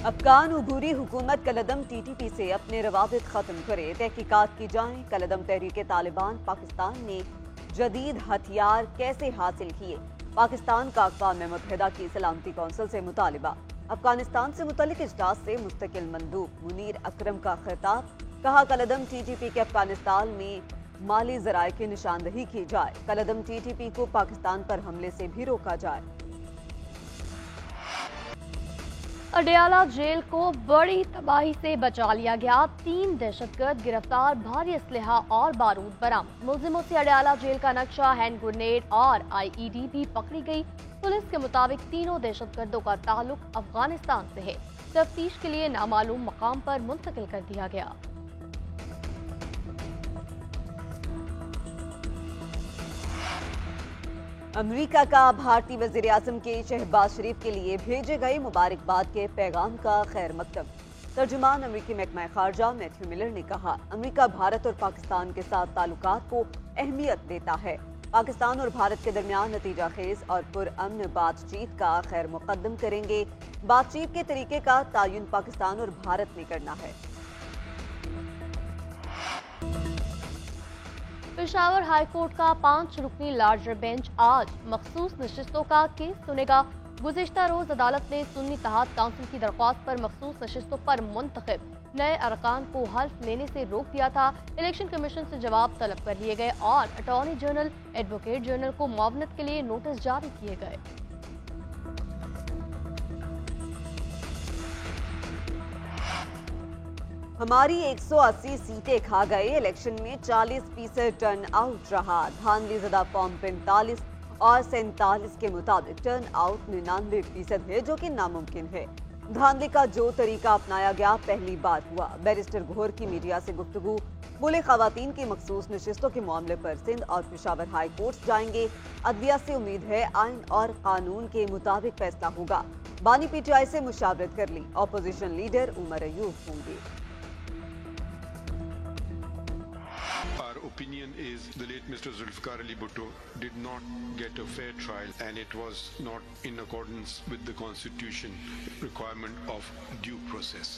افغان عبوری حکومت کالعدم T T P سے اپنے روابط ختم کرے، تحقیقات کی جائیں۔ کالعدم تحریک طالبان پاکستان نے جدید ہتھیار کیسے حاصل کیے؟ پاکستان کا اقوام متحدہ کی سلامتی کونسل سے مطالبہ۔ افغانستان سے متعلق اجلاس سے مستقل مندوب منیر اکرم کا خطاب، کہا کالعدم ٹی ٹی پی کے افغانستان میں مالی ذرائع کی نشاندہی کی جائے، کالعدم ٹی ٹی پی کو پاکستان پر حملے سے بھی روکا جائے۔ اڈیالہ جیل کو بڑی تباہی سے بچا لیا گیا، 3 دہشت گرد گرفتار، بھاری اسلحہ اور بارود برآمد۔ ملزموں سے اڈیالہ جیل کا نقشہ، ہینڈ گرینیڈ اور آئی ای ڈی بھی پکڑی گئی۔ پولیس کے مطابق تینوں دہشت گردوں کا تعلق افغانستان سے ہے، تفتیش کے لیے نامعلوم مقام پر منتقل کر دیا گیا۔ امریکہ کا بھارتی وزیر اعظم کے شہباز شریف کے لیے بھیجے گئے مبارکباد کے پیغام کا خیر مقدم۔ ترجمان امریکی محکمہ خارجہ میتھیو ملر نے کہا، امریکہ بھارت اور پاکستان کے ساتھ تعلقات کو اہمیت دیتا ہے۔ پاکستان اور بھارت کے درمیان نتیجہ خیز اور پرامن بات چیت کا خیر مقدم کریں گے۔ بات چیت کے طریقے کا تعین پاکستان اور بھارت نے کرنا ہے۔ پشاور ہائی کورٹ کا 5 رکنی لارجر بینچ آج مخصوص نشستوں کا کیس سنے گا۔ گزشتہ روز عدالت نے سنی اتحاد کونسل کی درخواست پر مخصوص نشستوں پر منتخب نئے ارکان کو حلف لینے سے روک دیا تھا۔ الیکشن کمیشن سے جواب طلب کر لیے گئے اور اٹارنی جنرل، ایڈوکیٹ جنرل کو معاونت کے لیے نوٹس جاری کیے گئے۔ ہماری 180 سیٹیں کھا گئے، الیکشن میں 40% ٹرن آؤٹ رہا۔ دھاندلی زدہ فارم 45 اور 47 کے مطابق ٹرن آؤٹ 99% ہے، جو کہ ناممکن ہے۔ دھاندلی کا جو طریقہ اپنایا گیا پہلی بار ہوا۔ بیرسٹر گوہر کی میڈیا سے گفتگو، بولے خواتین کی مخصوص نشستوں کے معاملے پر سندھ اور پشاور ہائی کورٹ جائیں گے۔ عدلیہ سے امید ہے آئین اور قانون کے مطابق فیصلہ ہوگا۔ بانی پی ٹی آئی سے مشاورت کر لی، اپوزیشن لیڈر عمر ایوب ہوں گے۔ Our opinion is the late Mr. Zulfikar Ali Bhutto did not get a fair trial and it was not in accordance with the constitution requirement of due process.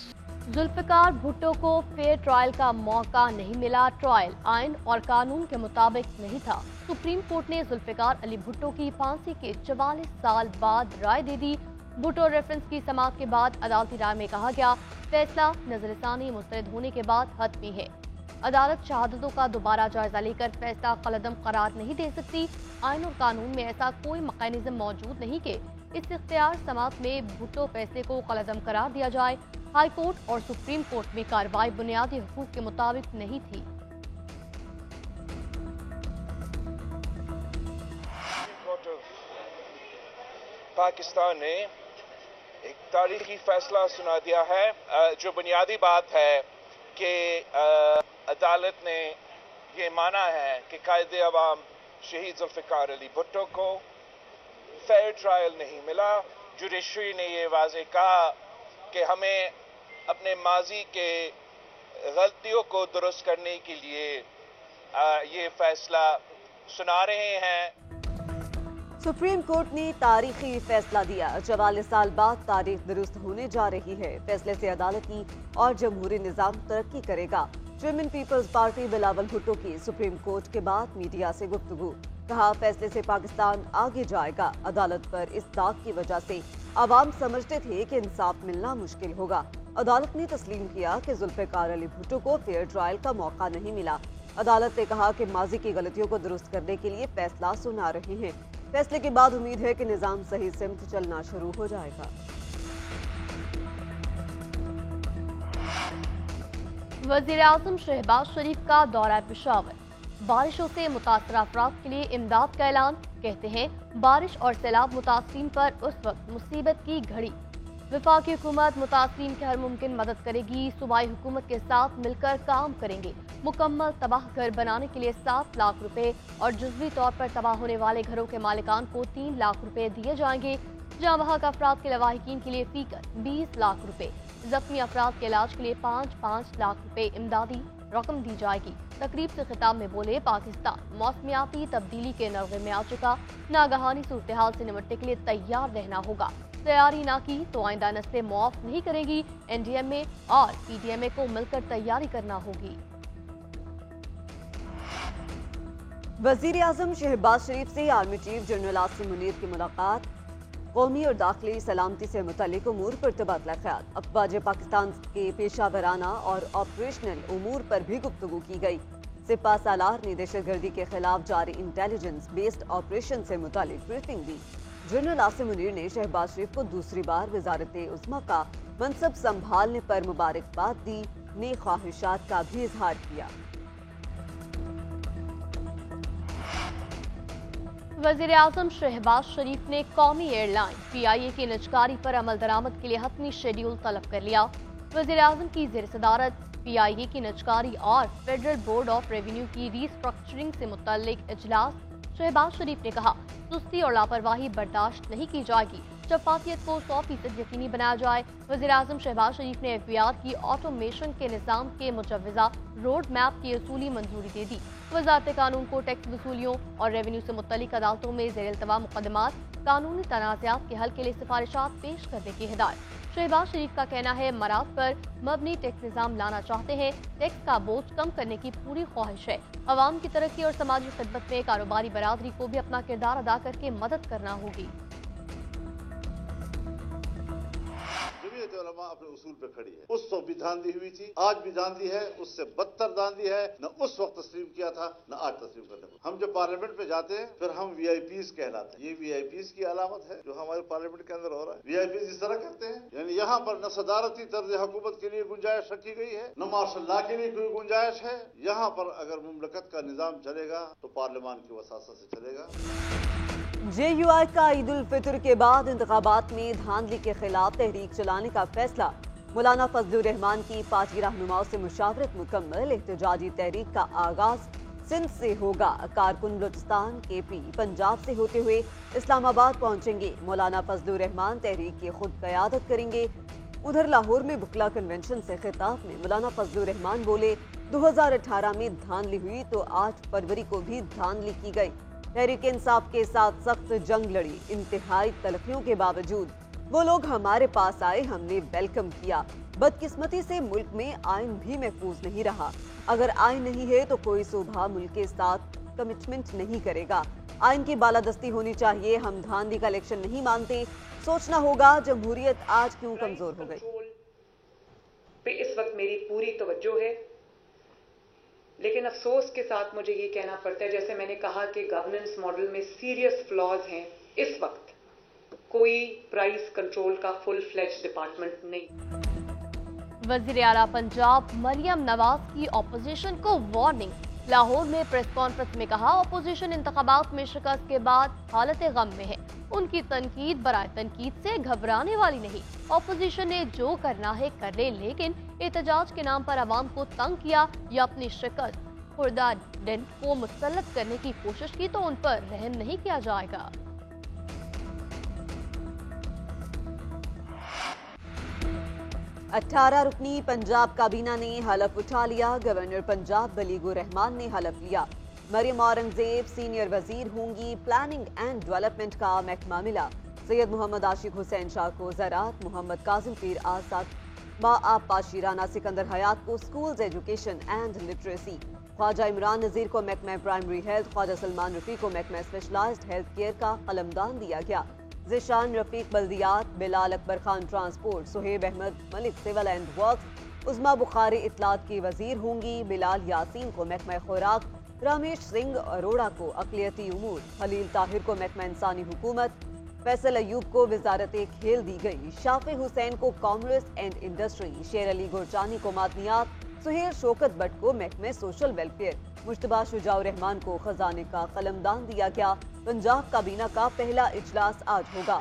Zulfiqar Bhutto کو fair trial کا موقع نہیں ملا، trial آئین اور قانون کے مطابق نہیں تھا۔ سپریم کورٹ نے ذوالفقار علی بھٹو کی پھانسی کے 44 سال بعد رائے دے دی۔ بھٹو ریفرنس کی سماعت کے بعد عدالتی رائے میں کہا گیا، فیصلہ نظر ثانی مسترد ہونے کے بعد حتمی ہے۔ عدالت شہادتوں کا دوبارہ جائزہ لے کر فیصلہ قلعدم قرار نہیں دے سکتی۔ آئین اور قانون میں ایسا کوئی میکانزم موجود نہیں کہ اس اختیار سماعت میں بھٹو فیصلے کو قلعدم قرار دیا جائے۔ ہائی کورٹ اور سپریم کورٹ میں کارروائی بنیادی حقوق کے مطابق نہیں تھی۔ پاکستان نے ایک تاریخی فیصلہ سنا دیا ہے۔ جو بنیادی بات ہے کہ عدالت نے یہ مانا ہے کہ قائد عوام شہید ذوالفقار علی بھٹو کو فیئر ٹرائل نہیں ملا۔ جوڈیشری نے یہ واضح کہا کہ ہمیں اپنے ماضی کے غلطیوں کو درست کرنے کے لیے یہ فیصلہ سنا رہے ہیں۔ سپریم کورٹ نے تاریخی فیصلہ دیا، 44 سال بعد تاریخ درست ہونے جا رہی ہے۔ فیصلے سے عدالتی اور جمہوری نظام ترقی کرے گا۔ چیئرمین پیپلز پارٹی بلاول بھٹو کی سپریم کورٹ کے بعد میڈیا سے گفتگو، کہا فیصلے سے پاکستان آگے جائے گا۔ عدالت پر اس داغ کی وجہ سے عوام سمجھتے تھے کہ انصاف ملنا مشکل ہوگا۔ عدالت نے تسلیم کیا کہ ذوالفقار علی بھٹو کو فیئر ٹرائل کا موقع نہیں ملا۔ عدالت نے کہا کہ ماضی کی غلطیوں کو درست کرنے کے لیے فیصلہ سنا رہے ہیں۔ فیصلے کے بعد امید ہے کہ نظام صحیح سمت چلنا شروع ہو جائے گا۔ وزیر اعظم شہباز شریف کا دورہ پشاور، بارشوں سے متاثرہ افراد کے لیے امداد کا اعلان۔ کہتے ہیں بارش اور سیلاب متاثرین پر اس وقت مصیبت کی گھڑی۔ وفاقی حکومت متاثرین کی ہر ممکن مدد کرے گی، صوبائی حکومت کے ساتھ مل کر کام کریں گے۔ مکمل تباہ گھر بنانے کے لیے 7 لاکھ روپے اور جزوی طور پر تباہ ہونے والے گھروں کے مالکان کو 3 لاکھ روپے دیے جائیں گے، جہاں وہاں کا افراد کے لواحقین کے لیے فیکر 20 لاکھ روپے، زخمی افراد کے علاج کے لیے 5 لاکھ روپے امدادی رقم دی جائے گی۔ تقریب سے خطاب میں بولے، پاکستان موسمیاتی تبدیلی کے نرغے میں آ چکا، ناگہانی صورتحال سے نمٹنے کے لیے تیار رہنا ہوگا۔ तैयारी ना की तो आइंदा नस्लें मुआफ नहीं करेंगी। NDMA और PDMA को मिलकर तैयारी करना होगी। वजीर आजम शहबाज शरीफ से army chief general Asim Munir की मुलाकात। कौमी और दाखिली सलामती से मुतल्लिक उमूर पर तबादला ख्याल। अफवाज पाकिस्तान के पेशा वराना और ऑपरेशनल उमूर पर भी गुफ्तगू की गई। सिपा सालार ने दहशतगर्दी के खिलाफ जारी इंटेलिजेंस बेस्ड ऑपरेशन से मुतालिक ब्रीफिंग दी। जनरल आसिम मुनीर ने शहबाज शरीफ को दूसरी बार वजारत उज़्मा का मनसब संभालने पर मुबारकबाद दी। नेक ख्वाहिशात का भी इजहार किया। वज़ीर आज़म शहबाज शरीफ ने कौमी एयरलाइन PIA की निजकारी पर अमल दरामद के लिए हतमी शेड्यूल तलब कर लिया। वज़ीर आज़म की ज़ेर सदारत PIA की निजकारी और फेडरल बोर्ड ऑफ रेवेन्यू की रीस्ट्रक्चरिंग से मुतल्लिक इजलास। शहबाज शरीफ ने कहा, सुस्ती और लापरवाही बर्दाश्त नहीं की जाएगी। शफाफियत को 100% यकीनी बनाया जाए। वज़ीर आज़म शहबाज शरीफ ने FBR की ऑटोमेशन के निज़ाम के मुजव्वज़ा रोड मैप की असूली मंजूरी दे दी। वज़ारत कानून को टैक्स वसूलियों और रेवेन्यू से मुतल्लिक अदालतों में ज़ेर इल्तवा मुकदमात, कानूनी तनाज़ात के हल के लिए सिफारिशात पेश करने की हिदायत। शहबाज शरीफ का कहना है, मराद पर मबनी टैक्स निज़ाम लाना चाहते हैं। टैक्स का बोझ कम करने की पूरी ख्वाहिश है। अवाम की तरक्की और समाजी खिदमत में कारोबारी बरादरी को भी अपना किरदार अदा करके मदद करना होगी। अपने उसूल पे खड़ी है। उस वक्त भी धांधली हुई थी, आज भी धांधली है, उससे बदतर धांधली है। न उस वक्त तस्लीम किया था, न आज तस्लीम करने को। हम जब पार्लियामेंट पे जाते हैं फिर हम VIPs कहलाते हैं। ये VIPs की अलामत है जो हमारे पार्लियामेंट के अंदर हो रहा है। VIPs इस तरह करते हैं, यानी यहाँ पर न सदारती तर्ज हुकूमत के लिए गुंजाइश रखी गई है, न मार्शल लॉ के लिए कोई गुंजाइश है। यहाँ पर अगर मुमलकत का निजाम चलेगा तो पार्लियामान की वसासत से चलेगा। JUI का ईद उल फितर के बाद इंतखाबात में धांधली के खिलाफ तहरीक चलाने का फैसला। मौलाना फजलुर रहमान की पार्टी रहनुमाओं से मुशावरत मुकम्मल। एहतजाजी तहरीक का आगाज सिंध से होगा। कारकुन बलूचिस्तान, KP, पंजाब से होते हुए इस्लामाबाद पहुंचेंगे। मौलाना फजलुर रहमान तहरीक की खुद क़यादत करेंगे। उधर लाहौर में बुकला कन्वेंशन से खिताब में मौलाना फजलुर रहमान बोले, 2018 में धांधली हुई तो 8 फरवरी को भी धांधली की गई। तहरीक इंसाफ के साथ सख्त जंग लड़ी। इंतहाई तलखियों के बावजूद वो लोग हमारे पास आए, हमने वेलकम किया। बदकिस्मती से मुल्क में आइन भी महफूज नहीं रहा। अगर आइन नहीं है तो कोई सूबा मुल्क के साथ कमिटमेंट नहीं करेगा। आइन की बालादस्ती होनी चाहिए। हम धांधली का इलेक्शन नहीं मानते। सोचना होगा जमहूरियत आज क्यों कमजोर हो गई। पे इस वक्त मेरी पूरी तवज्जो है, लेकिन अफसोस के साथ मुझे ये कहना पड़ता है, जैसे मैंने कहा कि गवर्नेंस मॉडल में सीरियस फ्लॉज हैं। इस वक्त कोई प्राइस कंट्रोल का फुल फ्लेज डिपार्टमेंट नहीं। वज़ीर आला पंजाब मरियम नवाज की ऑपोजिशन को वार्निंग। लाहौर में प्रेस कॉन्फ्रेंस में कहा, ऑपोजिशन इंतखाबात में शिकस्त के बाद हालत गम में है। उनकी तनकीद बराए तनकीद से घबराने वाली नहीं। ऑपोजिशन ने जो करना है कर ले, लेकिन एहतजाज के नाम पर आवाम को तंग किया या अपनी शिकस्त खुर्दा डेंट को मुसल्लत करने की कोशिश की तो उन पर रहम नहीं किया जाएगा। 18 रुकनी पंजाब काबीना ने हलफ उठा लिया। गवर्नर पंजाब वलीगुर रहमान ने हलफ लिया। मरियम औरंगजेब सीनियर वजीर होंगी। प्लानिंग एंड डेवलपमेंट का महकमा मिला। सैयद मोहम्मद आशिक हुसैन शाह को ज़राअत, मोहम्मद काजिम पीर आसाद माआब पाशी राना सिकंदर हयात को schools education and literacy, Khawaja Imran Nazir को महकमा प्राइमरी हेल्थ, ख्वाजा सलमान रफी को महकमा स्पेशलाइज्ड हेल्थ केयर का कलमदान दिया गया। ज़िशान रफीक बल्दियात, Bilal Akbar Khan transport, Suhaib Ahmad Malik civil and works, Uzma Bukhari इत्तलात की वजीर होंगी। बिलाल यासीन को महकमा खुराक, रमेश सिंह अरोड़ा को अक़लियती उमूर, खलील ताहिर को महकमा इंसानी हुकूमत, फैसल अयूब को वजारत खेल दी गई। शाफी हुसैन को कॉमर्स एंड इंडस्ट्री, शेर अली गुरजानी को मादनियात, सुहेल शौकत भट्ट को महकमे सोशल वेलफेयर, मुश्तबा शुजाउर रहमान को खजाने का कलमदान दिया गया। पंजाब काबीना का पहला इजलास आज होगा।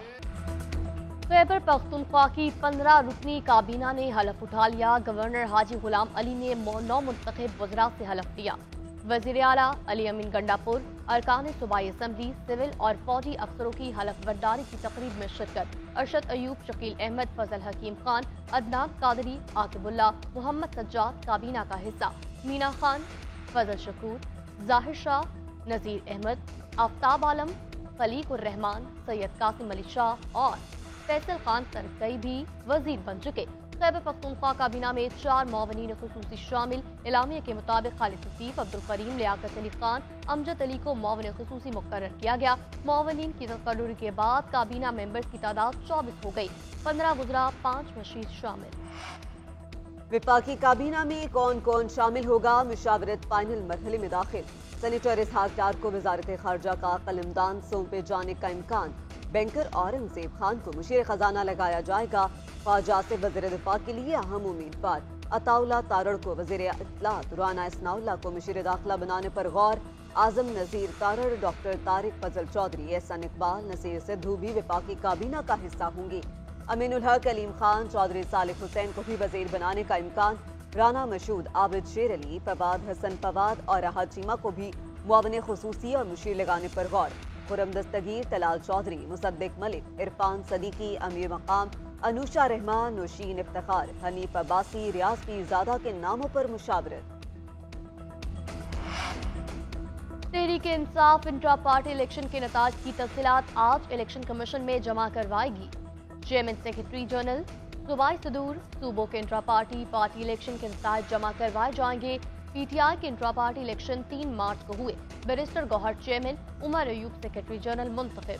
खैबर पख्तूनख्वा की 15 रुकनी काबीना ने हलफ उठा लिया। गवर्नर हाजी गुलाम अली ने 9 मुंतखब वज़रा से हलफ लिया। वज़ीर आला अली अमीन गंडापुर, अरकान सूबाई असम्बली, सिविल और फौजी अफसरों की हलफ बर्दारी की तकरीब में शिरकत। अरशद अयूब, शकील अहमद, फजल हकीम खान, अदनान कादरी, आकिबुल्ला, मोहम्मद सज्जाद काबीना का हिस्सा। मीना खान, फजल शकूर, जाहिर शाह, नज़ीर अहमद, आफ्ताब आलम, खलीक उर रहमान, सैयद कासिम अली शाह और फैसल खान तरकई भी वजीर बन चुके। खैबर पख्तूनख्वा काबीना में 4 मुआवनीन खुसूसी शामिल। एलामिया के मुताबिक खालिद लतीफ, अब्दुल करीम, लियाकत अली खान, अमजद अली को मुआवन खुसूसी मुकर्रर किया गया। मुआवनीन की तकर्रुर के बाद काबीना मेंबर्स की तादाद 24 हो गई। 15 गुजरा, 5 मशीद शामिल। विफाकी काबीना में कौन कौन शामिल होगा, मुशावरत फाइनल मरहले में दाखिल। सेनेटर इसहाक डार को वजारत खारजा का कलमदान सौंपे जाने का इम्कान। बैंकर औरंगजेब खान को मुशीर खजाना लगाया जाएगा। ख्वाजा से वज़ीर दिफा के लिए अहम उम्मीदवार। अताउल्ला तारड़ को वज़ीर इत्तलात, राना इसनाउल्लाह को मुशीर दाखिला बनाने पर गौर। आजम नज़ीर तारड़, डॉक्टर तारिक फजल चौधरी, एहसन इकबाल, नसीर सिद्धू भी विफाकी काबीना का हिस्सा होंगे। अमीनुल हक, अलीम खान, चौधरी सालिक हुसैन को भी वज़ीर बनाने का इम्कान। राना मशहूद, आबिद शेर अली, फवाद हसन फवाद और राहत चीमा को भी मुआवन खुसूसी और मुशीर लगाने पर गौर। खुरम दस्तगीर, तलाल चौधरी, मुसद्दिक मलिक, इरफान सदीकी, अमीर मकाम, अनुषा रहमान, नौशीन इफ्तिखार, हनीफ अब्बासी, रियाज पीरजादा के नामों पर मुशावरत। Tehreek Insaf intra party election के नताज की तफसीलात आज इलेक्शन कमीशन में जमा करवाएगी। चेयरमैन सेक्रेटरी जनरल सूबाई सदूर, सूबों के इंट्रा पार्टी इलेक्शन के नताज जमा करवाए जाएंगे। पीटीआई के इंट्रा पार्टी इलेक्शन 3 मार्च को हुए। Barrister Gohar chairman, Umar Ayub secretary general मुंतखब।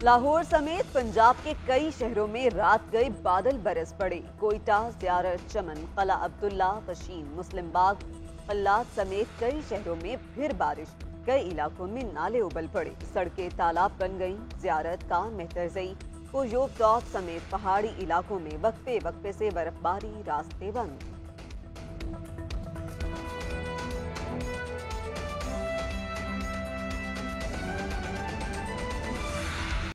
लाहौर समेत पंजाब के कई शहरों में रात गए बादल बरस पड़े। कोयटा, ज़ियारत, चमन, कला अब्दुल्ला, वशीम, मुस्लिम बाग, पल्लाद समेत कई शहरों में फिर बारिश। कई इलाकों में नाले उबल पड़े, सड़कें तालाब बन गईं। ज़ियारत, कान, मेहतरजई, कोयोब टॉप समेत पहाड़ी इलाकों में वक्फे वक्फे से बर्फबारी, रास्ते बंद।